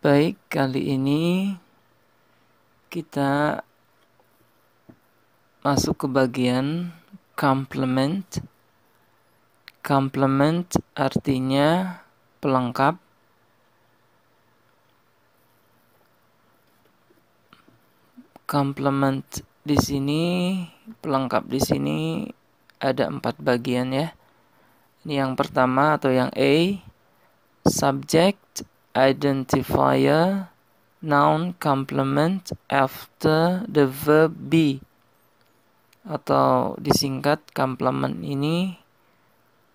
Baik, kali ini kita masuk ke bagian complement. Complement artinya pelengkap. Complement di sini, pelengkap di sini ada 4 bagian ya. Ini yang pertama atau yang A, subject, identifier, noun, complement after the verb be. Atau disingkat complement ini,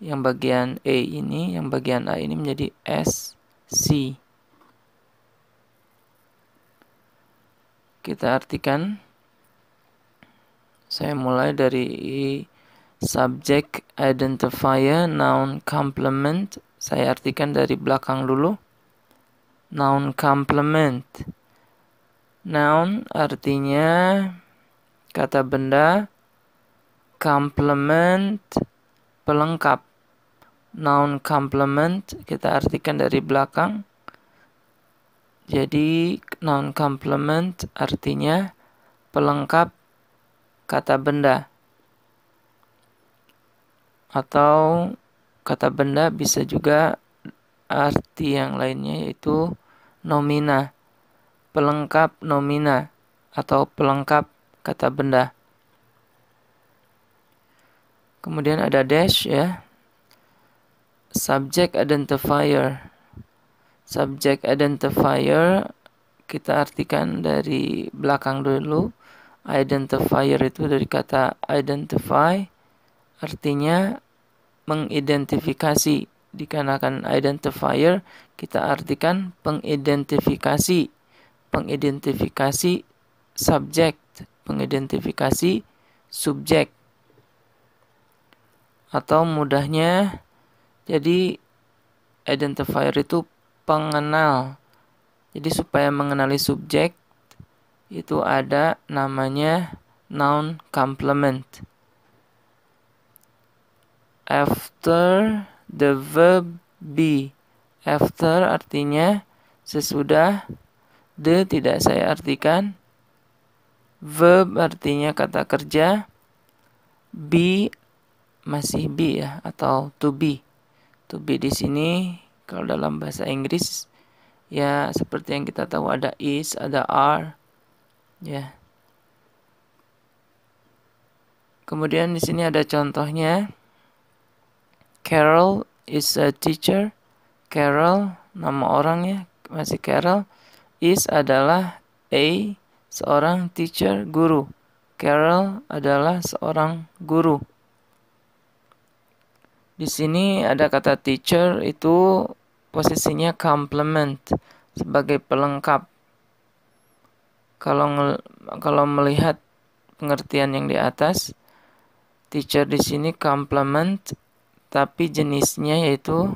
yang bagian A ini, yang bagian A ini menjadi SC. Kita artikan. Saya mulai dari subject, identifier, noun, complement. Saya artikan dari belakang dulu. Noun complement. Noun artinya kata benda, complement pelengkap. Noun complement kita artikan dari belakang. Jadi noun complement artinya pelengkap kata benda. Atau kata benda bisa juga arti yang lainnya yaitu nomina. Pelengkap nomina atau pelengkap kata benda. Kemudian ada dash ya. Subject identifier. Subject identifier kita artikan dari belakang dulu. Identifier itu dari kata identify, artinya mengidentifikasi. Dikarenakan identifier kita artikan pengidentifikasi. Pengidentifikasi subjek, pengidentifikasi subjek. Atau mudahnya, jadi identifier itu pengenal. Jadi supaya mengenali subjek itu ada namanya noun complement. After the verb be. After artinya sesudah. The tidak saya artikan. Verb artinya kata kerja. Be masih be ya, atau to be. To be di sini kalau dalam bahasa Inggris ya seperti yang kita tahu ada is, ada are, ya. Kemudian di sini ada contohnya. Carol is a teacher. Carol nama orangnya masih Carol. Is adalah a seorang teacher, guru. Carol adalah seorang guru. Di sini ada kata teacher itu posisinya complement sebagai pelengkap. Kalau melihat pengertian yang di atas, teacher di sini complement tapi jenisnya yaitu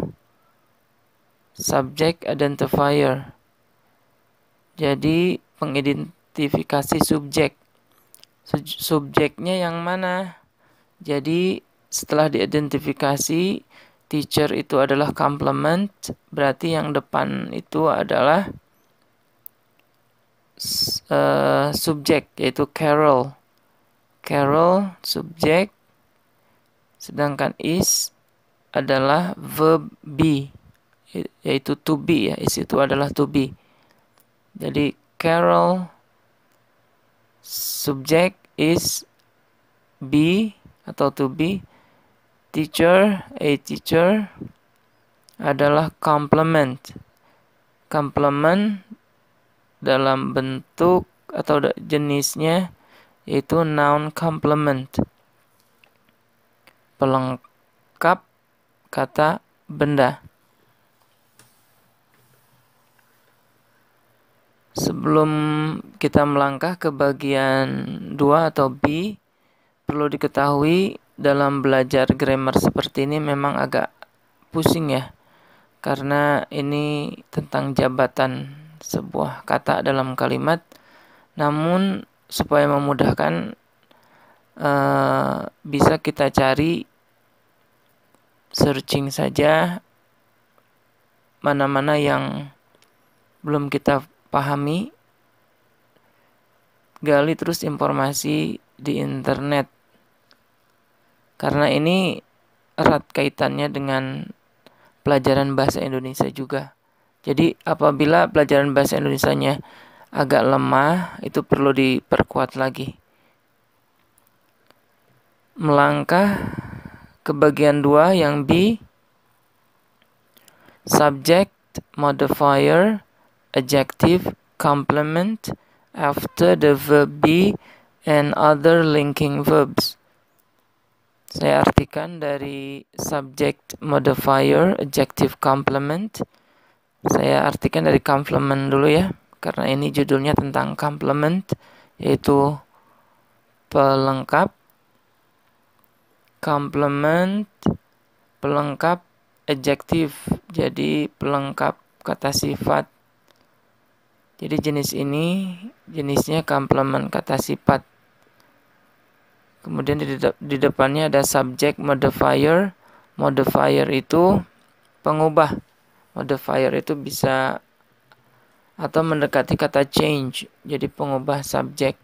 subject identifier. Jadi pengidentifikasi subjek. Subjeknya yang mana? Jadi setelah diidentifikasi teacher itu adalah complement, berarti yang depan itu adalah subjek yaitu Carol. Carol subjek, sedangkan is adalah verb be yaitu to be ya. Is itu adalah to be. Jadi Carol subjek, is be atau to be, teacher a teacher adalah complement. Complement dalam bentuk atau jenisnya yaitu noun complement. Pelengkap kata benda. Sebelum kita melangkah ke bagian 2 atau B, perlu diketahui dalam belajar grammar seperti ini memang agak pusing ya. Karena ini tentang jabatan sebuah kata dalam kalimat. Namun supaya memudahkan bisa kita cari searching saja mana-mana yang belum kita pahami, gali terus informasi di internet. Karena ini erat kaitannya dengan pelajaran bahasa Indonesia juga. Jadi apabila pelajaran bahasa Indonesianya agak lemah, itu perlu diperkuat lagi. Melangkah ke bagian 2 yang B, subject, modifier, adjective, complement after the verb be and other linking verbs. Saya artikan dari subject, modifier, adjective, complement. Saya artikan dari complement dulu ya, karena ini judulnya tentang complement, yaitu pelengkap. Complement, pelengkap adjective, jadi pelengkap kata sifat. Jadi jenis ini jenisnya complement kata sifat. Kemudian di depannya ada subject, modifier. Modifier itu pengubah. Modifier itu bisa atau mendekati kata change, jadi pengubah subjek,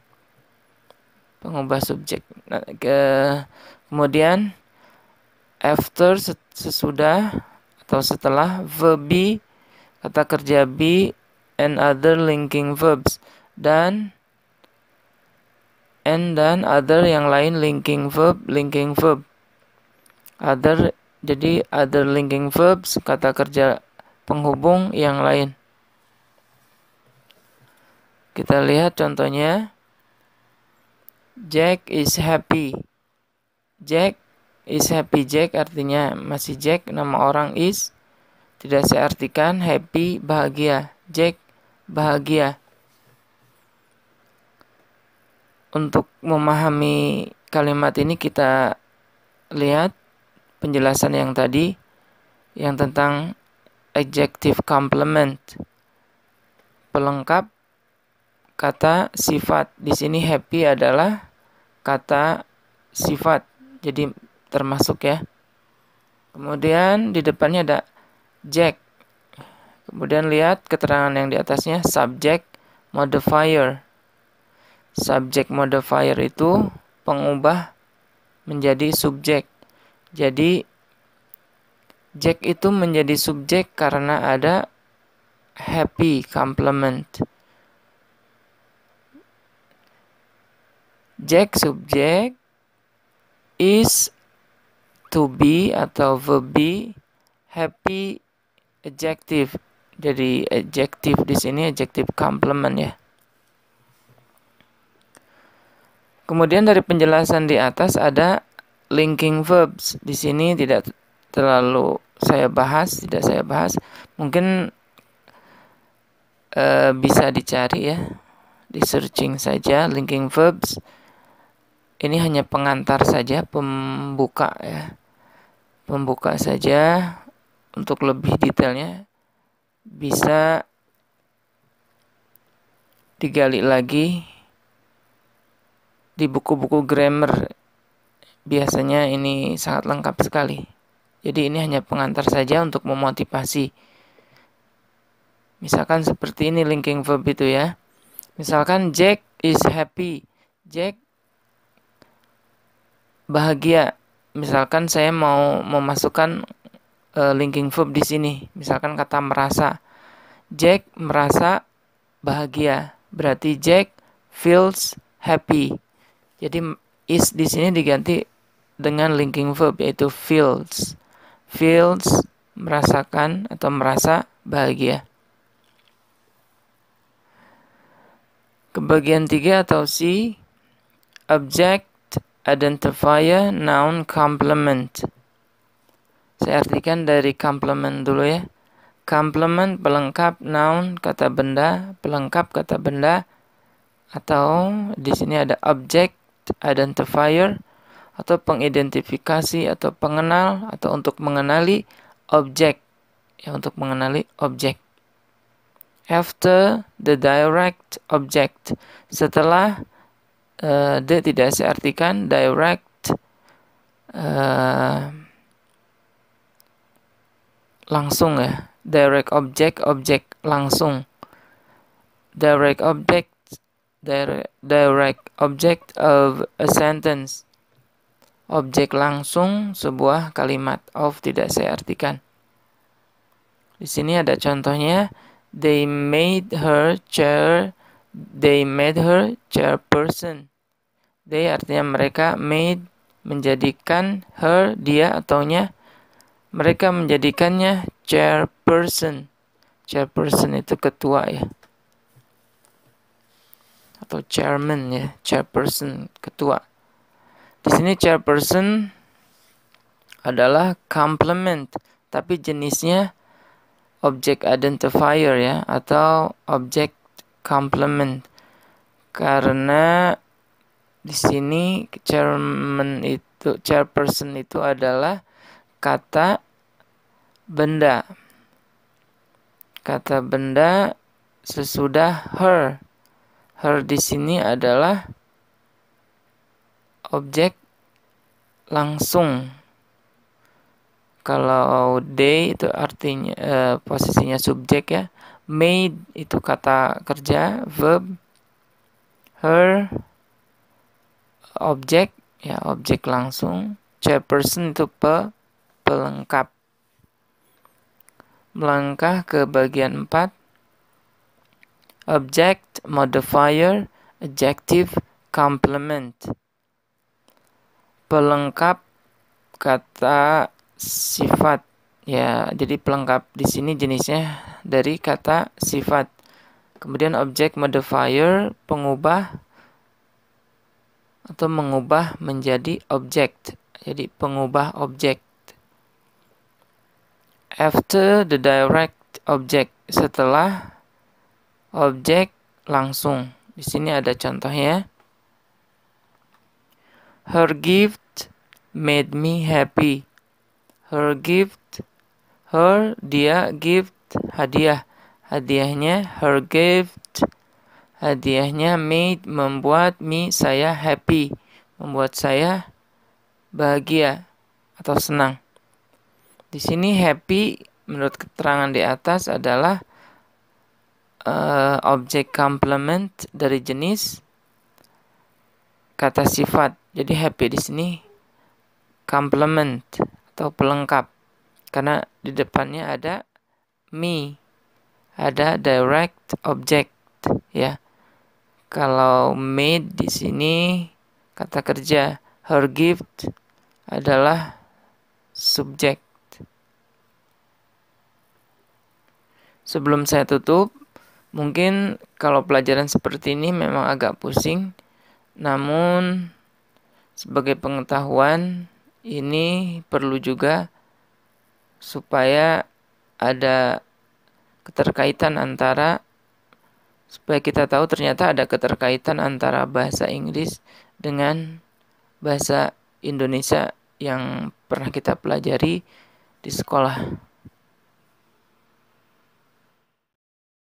pengubah subjek. Nah, kemudian after, sesudah atau setelah, verb be, kata kerja be, and other linking verbs, dan other yang lain linking verb. Other, jadi other linking verbs, kata kerja penghubung yang lain. Kita lihat contohnya. Jack is happy. Jack is happy. Jack artinya masih Jack, nama orang is. Tidak saya artikan, happy bahagia. Jack bahagia. Untuk memahami kalimat ini kita lihat penjelasan yang tadi, yang tentang adjective complement, pelengkap kata sifat. Di sini happy adalah kata sifat, jadi termasuk ya. Kemudian di depannya ada Jack. Kemudian lihat keterangan yang di atasnya, subject, modifier. Subject modifier itu pengubah menjadi subjek. Jadi Jack itu menjadi subjek karena ada happy complement. Jack subjek, is to be atau verb be, happy adjective. Jadi adjective di sini adjective complement ya. Kemudian dari penjelasan di atas ada linking verbs. Di sini tidak terlalu saya bahas, Mungkin bisa dicari ya, di searching saja linking verbs. Ini hanya pengantar saja, pembuka ya. Pembuka saja. Untuk lebih detailnya bisa digali lagi di buku-buku grammar. Biasanya ini sangat lengkap sekali. Jadi ini hanya pengantar saja untuk memotivasi. Misalkan seperti ini linking verb itu ya. Misalkan Jack is happy. Jack bahagia. Misalkan saya mau memasukkan linking verb di sini. Misalkan kata merasa. Jack merasa bahagia. Berarti Jack feels happy. Jadi is di sini diganti dengan linking verb yaitu feels. Feels merasakan atau merasa bahagia. Ke bagian 3 atau C, object, identifier, noun, complement. Saya artikan dari complement dulu ya. Complement pelengkap, noun kata benda, pelengkap kata benda, atau di sini ada object, identifier, atau pengidentifikasi atau pengenal, atau untuk mengenali objek, ya, untuk mengenali objek. After the direct object, setelah the tidak saya artikan, direct langsung ya, direct object, objek langsung. direct object of a sentence. Objek langsung sebuah kalimat. Of tidak saya artikan. Di sini ada contohnya. They made her chairperson. They artinya mereka, made menjadikan, her dia ataunya, mereka menjadikannya chairperson. Chairperson itu ketua ya. Atau chairman ya, chairperson ketua. Di sini chairperson adalah complement, tapi jenisnya object identifier ya, atau object complement. Karena di sini chairperson itu adalah kata benda. Kata benda sesudah her. Her di sini adalah objek langsung. Kalau they itu artinya posisinya subjek ya. Made itu kata kerja, verb. Her objek ya, objek langsung. Chairperson itu pelengkap. Melangkah ke bagian 4. Object, modifier, adjective, complement. Pelengkap kata sifat ya. Jadi pelengkap di sini jenisnya dari kata sifat. Kemudian object modifier, pengubah atau mengubah menjadi object. Jadi pengubah objek. After the direct object, setelah objek langsung. Di sini ada contohnya. Her gift made me happy. Her gift, her dia, gift hadiah. Hadiahnya her gift. Hadiahnya made membuat me saya happy. Membuat saya bahagia atau senang. Di sini happy menurut keterangan di atas adalah objek complement dari jenis kata sifat. Jadi happy di sini complement atau pelengkap. Karena di depannya ada me. Ada direct object ya. Kalau made di sini kata kerja, her gift adalah subjek. Sebelum saya tutup, mungkin kalau pelajaran seperti ini memang agak pusing, namun sebagai pengetahuan ini perlu juga supaya ada keterkaitan supaya kita tahu ternyata ada keterkaitan antara bahasa Inggris dengan bahasa Indonesia yang pernah kita pelajari di sekolah.